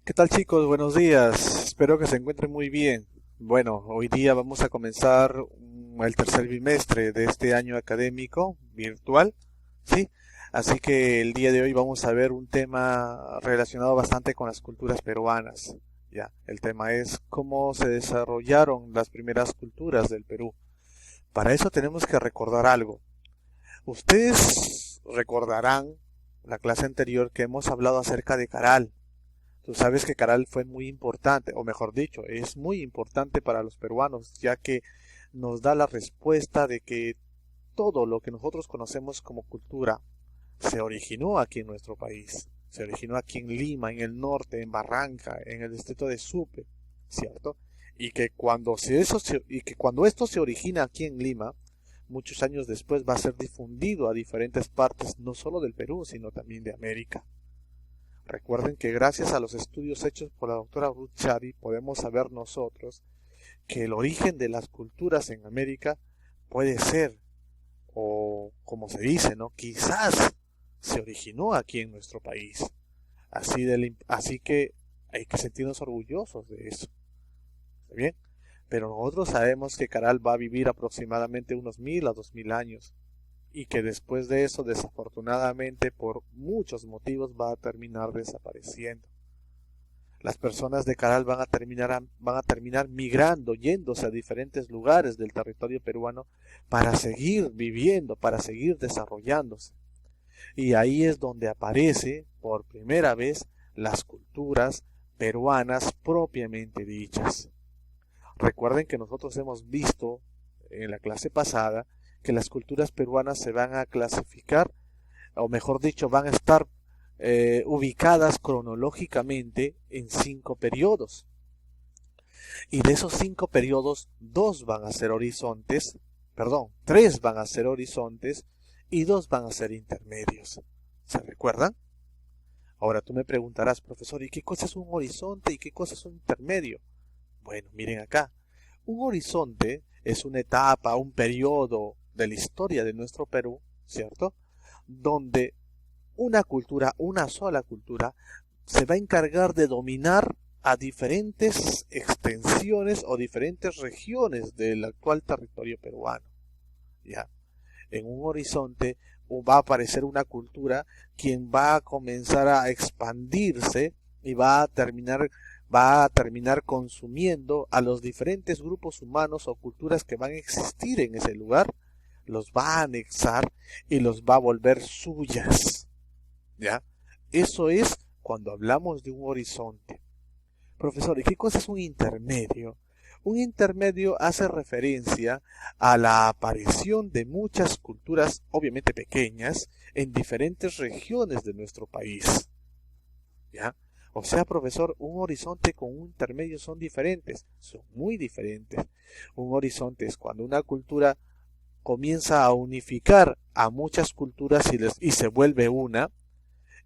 ¿Qué tal chicos? Buenos días. Espero que se encuentren muy bien. Bueno, hoy día vamos a comenzar el tercer bimestre de este año académico virtual, ¿sí? Así que el día de hoy vamos a ver un tema relacionado bastante con las culturas peruanas. Ya, el tema es cómo se desarrollaron las primeras culturas del Perú. Para eso tenemos que recordar algo. Ustedes recordarán la clase anterior que hemos hablado acerca de Caral. Tú sabes que Caral fue muy importante, o mejor dicho, es muy importante para los peruanos, ya que nos da la respuesta de que todo lo que nosotros conocemos como cultura se originó aquí en nuestro país. Se originó aquí en Lima, en el norte, en Barranca, en el distrito de Supe, ¿cierto? Y que cuando esto se origina aquí en Lima, muchos años después va a ser difundido a diferentes partes, no solo del Perú, sino también de América. Recuerden que gracias a los estudios hechos por la doctora Ruth Chadi podemos saber nosotros que el origen de las culturas en América puede ser, o como se dice, ¿no? Quizás se originó aquí en nuestro país. Así que hay que sentirnos orgullosos de eso. ¿Está bien? Pero nosotros sabemos que Caral va a vivir aproximadamente unos 1000 a 2000 años y que después de eso, desafortunadamente, por muchos motivos, va a terminar desapareciendo. Las personas de Caral van a terminar migrando, yéndose a diferentes lugares del territorio peruano para seguir viviendo, para seguir desarrollándose. Y ahí es donde aparece por primera vez las culturas peruanas propiamente dichas. Recuerden que nosotros hemos visto en la clase pasada que las culturas peruanas se van a clasificar, o mejor dicho, van a estar ubicadas cronológicamente en 5 periodos. Y de esos 5 periodos, 3 van a ser horizontes y 2 van a ser intermedios. ¿Se recuerdan? Ahora tú me preguntarás, profesor, ¿y qué cosa es un horizonte y qué cosa es un intermedio? Bueno, miren acá. Un horizonte es una etapa, un periodo de la historia de nuestro Perú, ¿cierto? Donde una sola cultura, se va a encargar de dominar a diferentes extensiones o diferentes regiones del actual territorio peruano. ¿Ya? En un horizonte va a aparecer una cultura quien va a comenzar a expandirse y va a terminar consumiendo a los diferentes grupos humanos o culturas que van a existir en ese lugar, los va a anexar y los va a volver suyas. ¿Ya? Eso es cuando hablamos de un horizonte. Profesor, ¿y qué cosa es un intermedio? Un intermedio hace referencia a la aparición de muchas culturas, obviamente pequeñas, en diferentes regiones de nuestro país. ¿Ya? O sea, profesor, un horizonte con un intermedio son diferentes, son muy diferentes. Un horizonte es cuando una cultura comienza a unificar a muchas culturas y se vuelve una,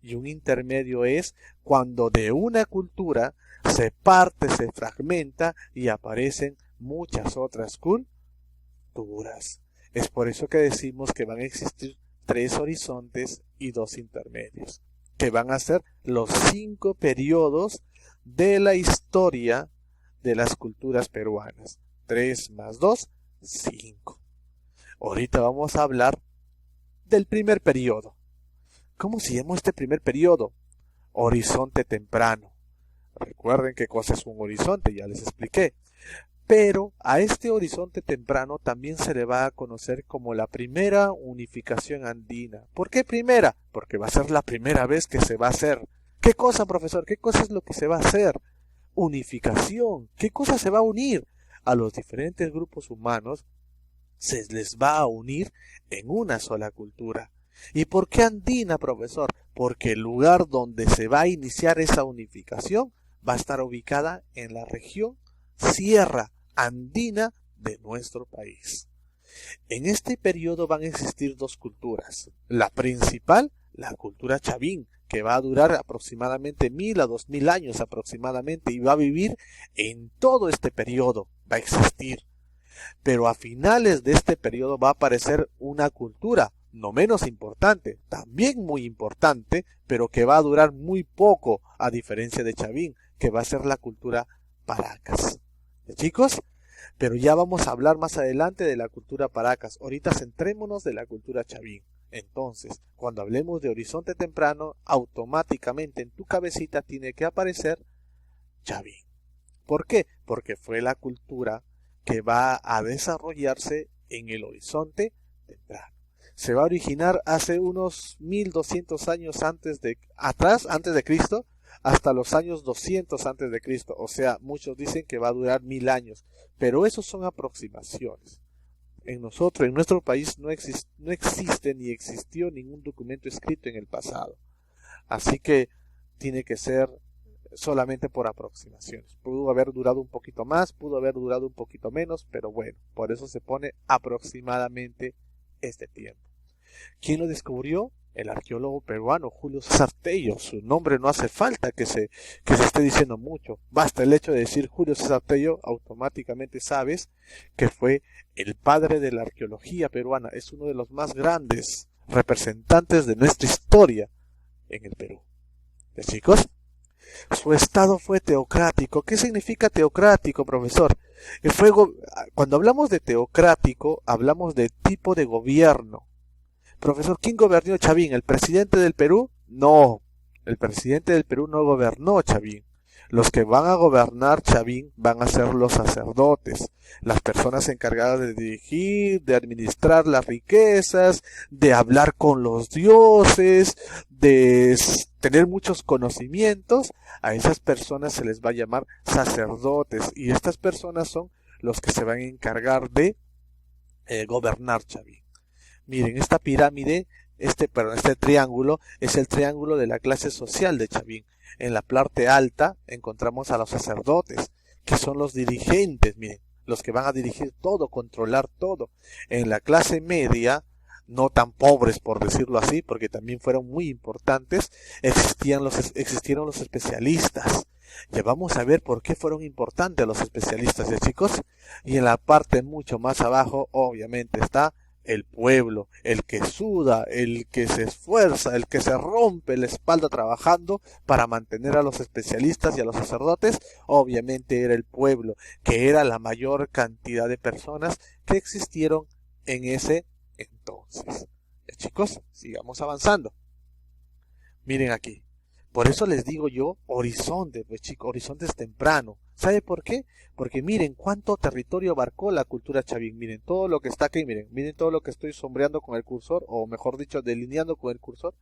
y un intermedio es cuando de una cultura se parte, se fragmenta y aparecen muchas otras culturas. Es por eso que decimos que van a existir 3 horizontes y 2 intermedios, que van a ser los 5 periodos de la historia de las culturas peruanas. 3 más 2, 5. Ahorita vamos a hablar del primer periodo. ¿Cómo se llamó este primer periodo? Horizonte temprano. Recuerden qué cosa es un horizonte, ya les expliqué. Pero a este horizonte temprano también se le va a conocer como la primera unificación andina. ¿Por qué primera? Porque va a ser la primera vez que se va a hacer. ¿Qué cosa, profesor? ¿Qué cosa es lo que se va a hacer? Unificación. ¿Qué cosa se va a unir? A los diferentes grupos humanos se les va a unir en una sola cultura. ¿Y por qué andina, profesor? Porque el lugar donde se va a iniciar esa unificación va a estar ubicada en la región Sierra Andina de nuestro país. En este periodo van a existir 2 culturas. La principal, la cultura Chavín, que va a durar aproximadamente 1000 a 2000 años aproximadamente y va a vivir en todo este periodo, va a existir. Pero a finales de este periodo va a aparecer una cultura no menos importante, también muy importante, pero que va a durar muy poco, a diferencia de Chavín, que va a ser la cultura Paracas. Chicos, pero ya vamos a hablar más adelante de la cultura Paracas. Ahorita centrémonos de la cultura Chavín. Entonces, cuando hablemos de Horizonte Temprano, automáticamente en tu cabecita tiene que aparecer Chavín. ¿Por qué? Porque fue la cultura que va a desarrollarse en el Horizonte Temprano. Se va a originar hace unos 1200 años antes de Cristo, hasta los años 200 antes de Cristo. O sea, muchos dicen que va a durar 1000 años, pero esos son aproximaciones. En nuestro país no existe ni existió ningún documento escrito en el pasado. Así que tiene que ser solamente por aproximaciones. Pudo haber durado un poquito más, pudo haber durado un poquito menos, pero bueno, por eso se pone aproximadamente este tiempo. ¿Quién lo descubrió? El arqueólogo peruano Julio César Tello. Su nombre no hace falta que se esté diciendo mucho. Basta el hecho de decir Julio César Tello, automáticamente sabes que fue el padre de la arqueología peruana. Es uno de los más grandes representantes de nuestra historia en el Perú. ¿Ya, chicos? Su estado fue teocrático. ¿Qué significa teocrático, profesor? Cuando hablamos de teocrático, hablamos de tipo de gobierno. Profesor, ¿quién gobernó Chavín? ¿El presidente del Perú? No, el presidente del Perú no gobernó Chavín. Los que van a gobernar Chavín van a ser los sacerdotes, las personas encargadas de dirigir, de administrar las riquezas, de hablar con los dioses, de tener muchos conocimientos. A esas personas se les va a llamar sacerdotes, y estas personas son los que se van a encargar de gobernar Chavín. Miren, esta pirámide, este triángulo, es el triángulo de la clase social de Chavín. En la parte alta encontramos a los sacerdotes, que son los dirigentes, miren, los que van a dirigir todo, controlar todo. En la clase media, no tan pobres por decirlo así, porque también fueron muy importantes, existieron los especialistas. Ya vamos a ver por qué fueron importantes los especialistas, ¿ya, chicos? Y en la parte mucho más abajo, obviamente, está el pueblo, el que suda, el que se esfuerza, el que se rompe la espalda trabajando para mantener a los especialistas y a los sacerdotes. Obviamente era el pueblo, que era la mayor cantidad de personas que existieron en ese entonces. ¿Ya, chicos? Sigamos avanzando. Miren aquí. Por eso les digo yo, horizonte, pues chicos, horizonte es temprano. ¿Sabe por qué? Porque miren cuánto territorio abarcó la cultura Chavín. Miren todo lo que está aquí, miren todo lo que estoy sombreando con el cursor, o mejor dicho, delineando con el cursor.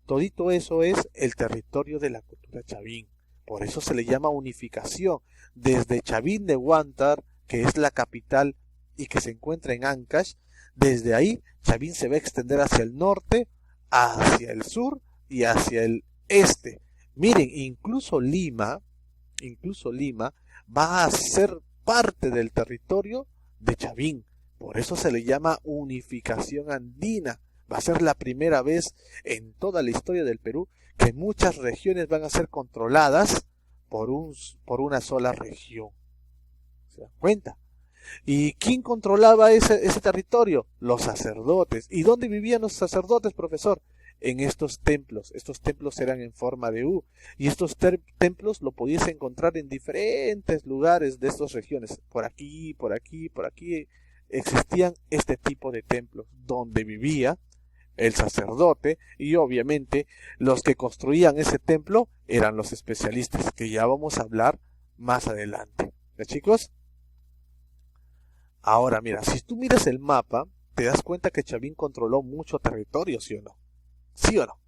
Todito eso es el territorio de la cultura Chavín. Por eso se le llama unificación. Desde Chavín de Huántar, que es la capital y que se encuentra en Ancash, desde ahí Chavín se va a extender hacia el norte, hacia el sur y hacia el este. Miren, incluso Lima va a ser parte del territorio de Chavín. Por eso se le llama unificación andina. Va a ser la primera vez en toda la historia del Perú que muchas regiones van a ser controladas por una sola región. ¿Se dan cuenta? ¿Y quién controlaba ese territorio? Los sacerdotes. ¿Y dónde vivían los sacerdotes, profesor? En estos templos. Estos templos eran en forma de U, y estos templos lo podías encontrar en diferentes lugares de estas regiones. Por aquí existían este tipo de templos donde vivía el sacerdote, y obviamente los que construían ese templo eran los especialistas, que ya vamos a hablar más adelante. ¿Ya, chicos? Ahora mira, si tú miras el mapa, te das cuenta que Chavín controló mucho territorio, ¿sí o no? ¿Sí o no?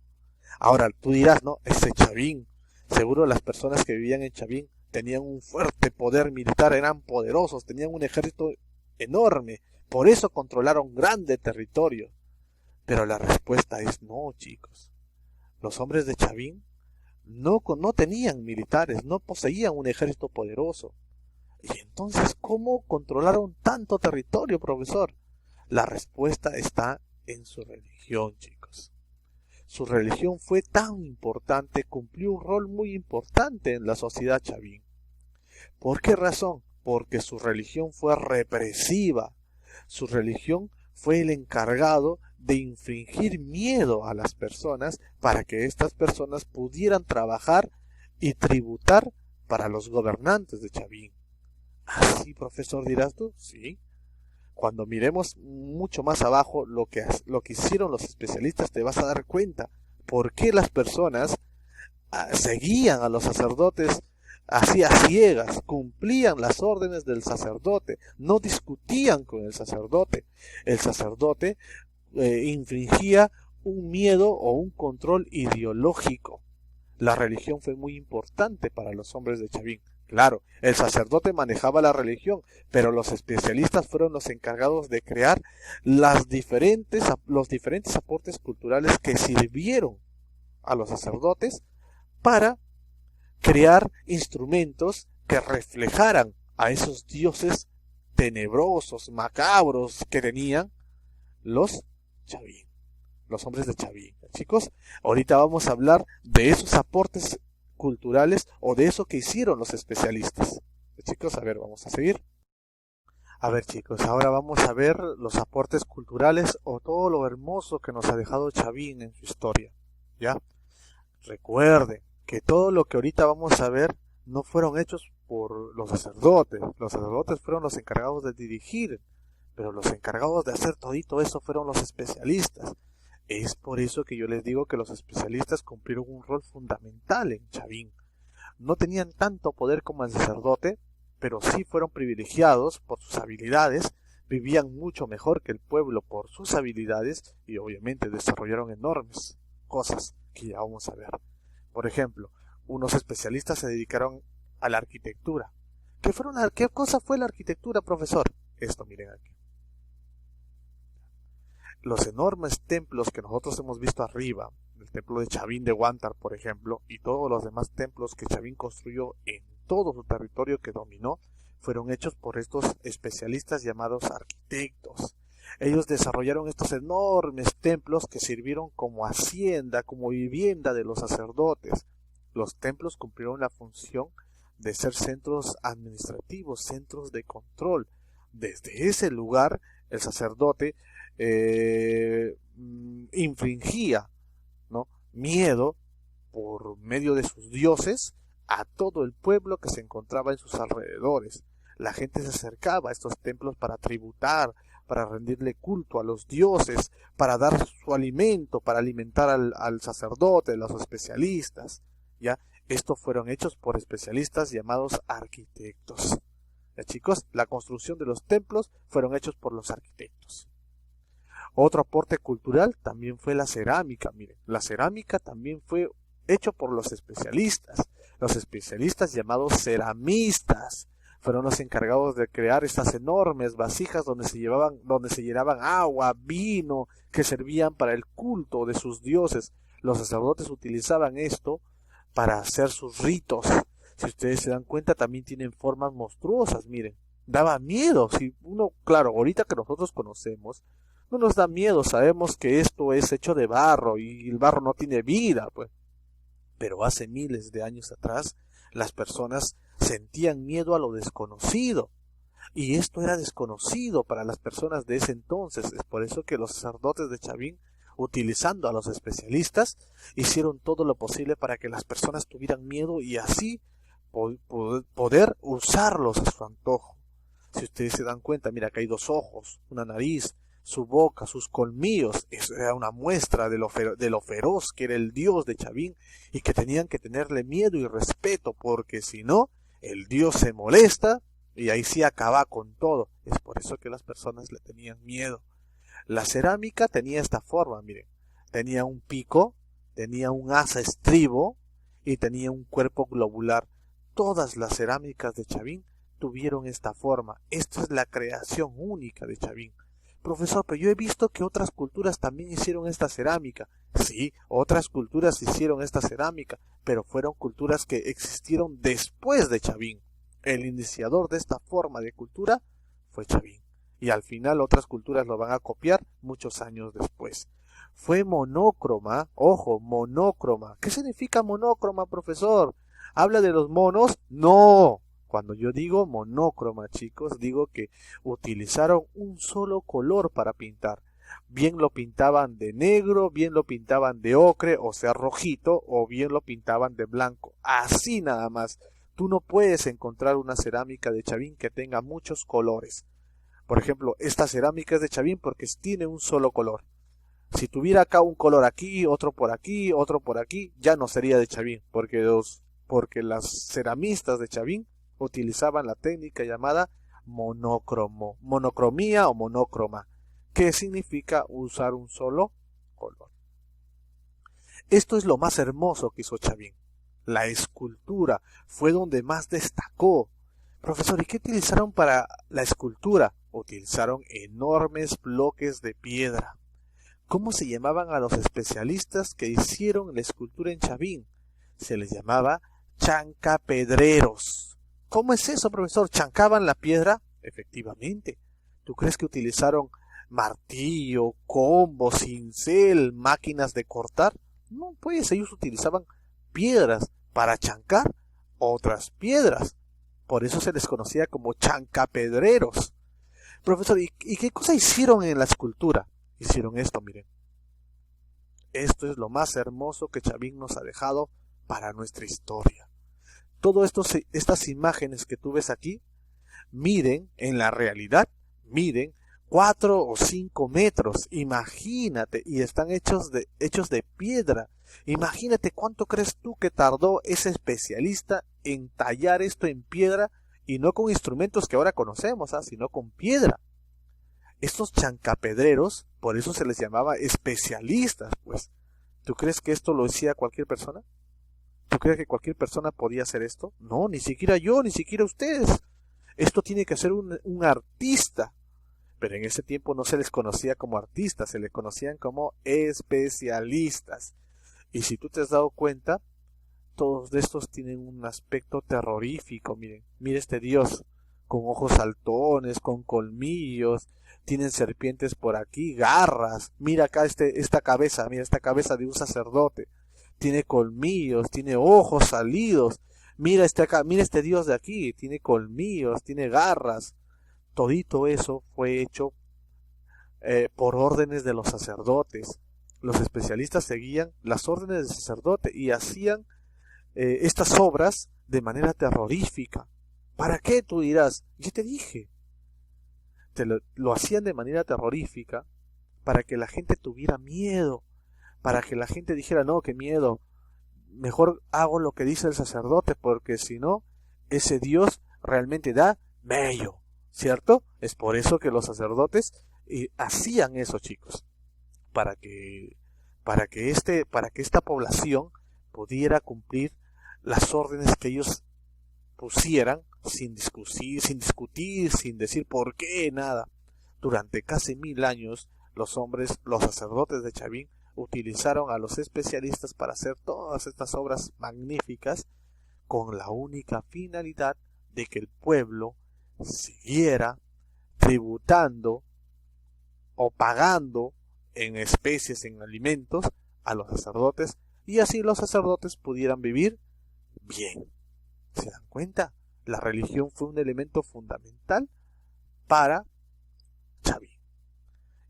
Ahora tú dirás, no, ese Chavín, seguro las personas que vivían en Chavín tenían un fuerte poder militar, eran poderosos, tenían un ejército enorme, por eso controlaron grande territorio. Pero la respuesta es no, chicos. Los hombres de Chavín no tenían militares, no poseían un ejército poderoso. Y entonces, ¿cómo controlaron tanto territorio, profesor? La respuesta está en su religión, chicos. Su religión fue tan importante, cumplió un rol muy importante en la sociedad Chavín. ¿Por qué razón? Porque su religión fue represiva. Su religión fue el encargado de infringir miedo a las personas para que estas personas pudieran trabajar y tributar para los gobernantes de Chavín. ¿Así, profesor, dirás tú? Sí. Cuando miremos mucho más abajo lo que hicieron los especialistas, te vas a dar cuenta por qué las personas seguían a los sacerdotes así a ciegas, cumplían las órdenes del sacerdote, no discutían con el sacerdote. El sacerdote infringía un miedo o un control ideológico. La religión fue muy importante para los hombres de Chavín. Claro, el sacerdote manejaba la religión, pero los especialistas fueron los encargados de crear los diferentes aportes culturales que sirvieron a los sacerdotes para crear instrumentos que reflejaran a esos dioses tenebrosos, macabros que tenían los Chavín, los hombres de Chavín. Chicos, ahorita vamos a hablar de esos aportes culturales o de eso que hicieron los especialistas. Chicos, a ver, vamos a seguir. A ver, chicos, ahora vamos a ver los aportes culturales o todo lo hermoso que nos ha dejado Chavín en su historia. ¿Ya? Recuerden que todo lo que ahorita vamos a ver no fueron hechos por los sacerdotes. Los sacerdotes fueron los encargados de dirigir, pero los encargados de hacer todito eso fueron los especialistas. Es por eso que yo les digo que los especialistas cumplieron un rol fundamental en Chavín. No tenían tanto poder como el sacerdote, pero sí fueron privilegiados por sus habilidades, vivían mucho mejor que el pueblo por sus habilidades y obviamente desarrollaron enormes cosas que ya vamos a ver. Por ejemplo, unos especialistas se dedicaron a la arquitectura. ¿Qué cosa fue la arquitectura, profesor? Esto, miren aquí. Los enormes templos que nosotros hemos visto arriba, el templo de Chavín de Huántar, por ejemplo, y todos los demás templos que Chavín construyó en todo su territorio que dominó, fueron hechos por estos especialistas llamados arquitectos. Ellos desarrollaron estos enormes templos que sirvieron como hacienda, como vivienda de los sacerdotes. Los templos cumplieron la función de ser centros administrativos, centros de control. Desde ese lugar, el sacerdote infringía, ¿no?, miedo por medio de sus dioses a todo el pueblo que se encontraba en sus alrededores. La gente se acercaba a estos templos para tributar, para rendirle culto a los dioses, para dar su alimento, para alimentar al sacerdote, a los especialistas. ¿Ya? Estos fueron hechos por especialistas llamados arquitectos. ¿Ya, chicos? La construcción de los templos fueron hechos por los arquitectos. Otro aporte cultural también fue la cerámica. Miren, la cerámica también fue hecho por los especialistas llamados ceramistas. Fueron los encargados de crear estas enormes vasijas donde se llenaban agua, vino, que servían para el culto de sus dioses. Los sacerdotes utilizaban esto para hacer sus ritos. Si ustedes se dan cuenta, también tienen formas monstruosas, miren. Daba miedo. Si uno, claro, ahorita que nosotros conocemos, no nos da miedo, sabemos que esto es hecho de barro y el barro no tiene vida, pues. Pero hace miles de años atrás, las personas sentían miedo a lo desconocido. Y esto era desconocido para las personas de ese entonces. Es por eso que los sacerdotes de Chavín, utilizando a los especialistas, hicieron todo lo posible para que las personas tuvieran miedo y así poder usarlos a su antojo. Si ustedes se dan cuenta, mira, acá hay dos ojos, una nariz, su boca, sus colmillos. Eso era una muestra de lo feroz que era el dios de Chavín y que tenían que tenerle miedo y respeto, porque si no, el dios se molesta y ahí sí acaba con todo. Es por eso que las personas le tenían miedo. La cerámica tenía esta forma, miren. Tenía un pico, tenía un asa estribo y tenía un cuerpo globular. Todas las cerámicas de Chavín tuvieron esta forma. Esto es la creación única de Chavín. Profesor, pero yo he visto que otras culturas también hicieron esta cerámica. Sí, otras culturas hicieron esta cerámica, pero fueron culturas que existieron después de Chavín. El iniciador de esta forma de cultura fue Chavín. Y al final otras culturas lo van a copiar muchos años después. Fue monócroma, ojo, monócroma. ¿Qué significa monócroma, profesor? ¿Habla de los monos? No. Cuando yo digo monócroma, chicos, digo que utilizaron un solo color para pintar. bien lo pintaban de negro, bien lo pintaban de ocre, o sea rojito, o bien lo pintaban de blanco. Así nada más. Tú no puedes encontrar una cerámica de Chavín que tenga muchos colores. Por ejemplo, esta cerámica es de Chavín porque tiene un solo color. Si tuviera acá un color aquí, otro por aquí, ya no sería de Chavín, porque las ceramistas de Chavín utilizaban la técnica llamada monocromía o monócroma, que significa usar un solo color. Esto es lo más hermoso que hizo Chavín. La escultura fue donde más destacó. Profesor, ¿y qué utilizaron para la escultura? Utilizaron enormes bloques de piedra. ¿Cómo se llamaban a los especialistas que hicieron la escultura en Chavín? Se les llamaba chancapedreros. ¿Cómo es eso, profesor? ¿Chancaban la piedra? Efectivamente. ¿Tú crees que utilizaron martillo, combo, cincel, máquinas de cortar? No, pues ellos utilizaban piedras para chancar otras piedras. Por eso se les conocía como chancapedreros. Profesor, ¿y qué cosa hicieron en la escultura? Hicieron esto, miren. Esto es lo más hermoso que Chavín nos ha dejado para nuestra historia. Todas estas imágenes que tú ves aquí, miden, en la realidad, miden 4 o 5 metros. Imagínate, y están hechos de piedra. Imagínate cuánto crees tú que tardó ese especialista en tallar esto en piedra, y no con instrumentos que ahora conocemos, sino con piedra. Estos chancapedreros, por eso se les llamaba especialistas, pues. ¿Tú crees que esto lo hacía cualquier persona? ¿Tú crees que cualquier persona podía hacer esto? No, ni siquiera yo, ni siquiera ustedes. Esto tiene que ser un artista. Pero en ese tiempo no se les conocía como artistas, se les conocían como especialistas. Y si tú te has dado cuenta, todos de estos tienen un aspecto terrorífico. Miren, mira este dios, con ojos saltones, con colmillos, tienen serpientes por aquí, garras. Mira acá esta cabeza, mira esta cabeza de un sacerdote. Tiene colmillos, tiene ojos salidos. Mira mira este dios de aquí, tiene colmillos, tiene garras. Todito eso fue hecho por órdenes de los sacerdotes. Los especialistas seguían las órdenes del sacerdote y hacían estas obras de manera terrorífica. ¿Para qué? Tú dirás. Ya te dije. Lo hacían de manera terrorífica para que la gente tuviera miedo, para que la gente dijera, no, qué miedo, mejor hago lo que dice el sacerdote, porque si no, ese Dios realmente da mello, ¿cierto? Es por eso que los sacerdotes hacían eso, chicos, para que esta población pudiera cumplir las órdenes que ellos pusieran sin discutir, sin decir por qué, nada. Durante casi 1000 años, los sacerdotes de Chavín utilizaron a los especialistas para hacer todas estas obras magníficas con la única finalidad de que el pueblo siguiera tributando o pagando en especies, en alimentos, a los sacerdotes, y así los sacerdotes pudieran vivir bien. ¿Se dan cuenta? La religión fue un elemento fundamental para Chavín.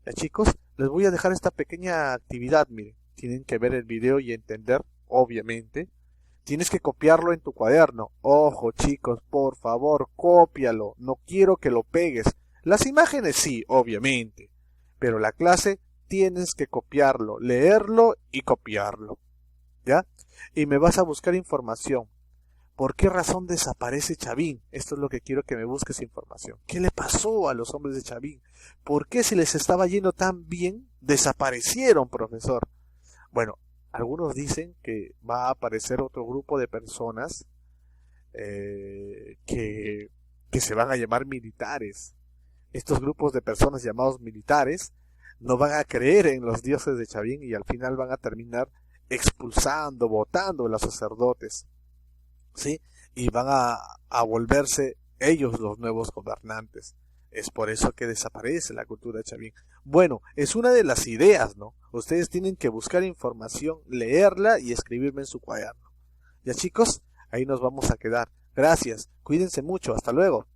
Ya, chicos, les voy a dejar esta pequeña actividad. Miren, tienen que ver el video y entender, obviamente. Tienes que copiarlo en tu cuaderno. Ojo, chicos, por favor, cópialo. No quiero que lo pegues. Las imágenes sí, obviamente. Pero la clase tienes que copiarlo, leerlo y copiarlo. ¿Ya? Y me vas a buscar información. ¿Por qué razón desaparece Chavín? Esto es lo que quiero que me busques información. ¿Qué le pasó a los hombres de Chavín? ¿Por qué si les estaba yendo tan bien, desaparecieron, profesor? Bueno, algunos dicen que va a aparecer otro grupo de personas que se van a llamar militares. Estos grupos de personas llamados militares no van a creer en los dioses de Chavín y al final van a terminar expulsando, votando a los sacerdotes. ¿Sí? Y van a volverse ellos los nuevos gobernantes. Es por eso que desaparece la cultura de Chavín. Bueno, es una de las ideas, ¿no? Ustedes tienen que buscar información, leerla y escribirme en su cuaderno. Ya, chicos, ahí nos vamos a quedar. Gracias, cuídense mucho, hasta luego.